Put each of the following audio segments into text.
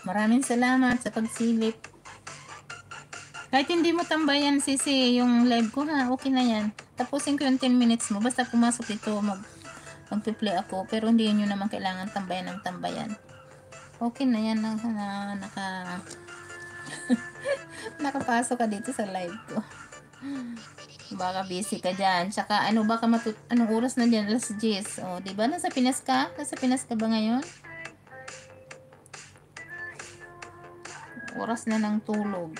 Maraming salamat sa pagsilip. Kahit hindi mo tambayan, Sisi, yung live ko ha, okay na yan. Tapusin ko yung 10 minutes mo. Basta pumasok dito, magpi-play ako. Pero hindi nyo naman kailangan tambayan ng tambayan. Okay na yan, nakapasok ka dito sa live ko. Baka busy ka dyan. Tsaka ano, baka anong oras na dyan? Alas 10. O, diba? Nasa Pinas ka? Nasa Pinas ka ba ngayon? Oras na ng tulog.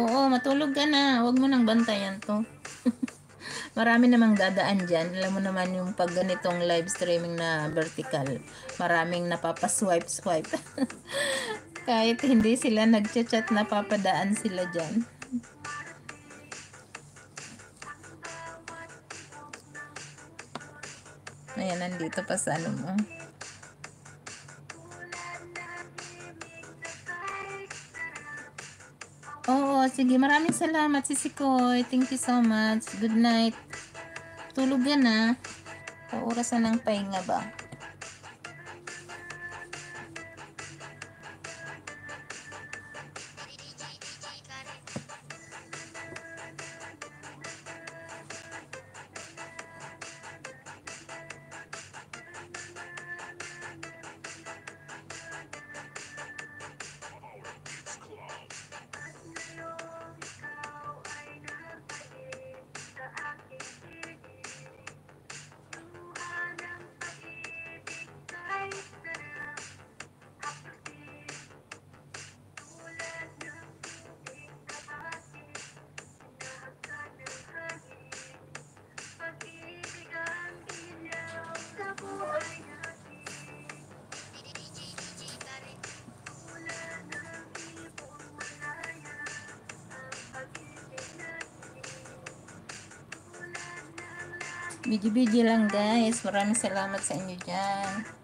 Oo, matulog ka na. Huwag mo nang bantayan to. Marami namang dadaan dyan. Alam mo naman yung pag ganitong live streaming na vertical. Maraming napapaswipe-swipe. Kahit hindi sila nagchat-chat, napapadaan sila dyan. Ayan, nandito pa sa ano mo. Oo, sige. Maraming salamat, Sisi Koy. Thank you so much. Good night. Tulog ka na. Oras na ng pahinga ba? Biji-biji lang guys. Maraming salamat sa inyo dyan.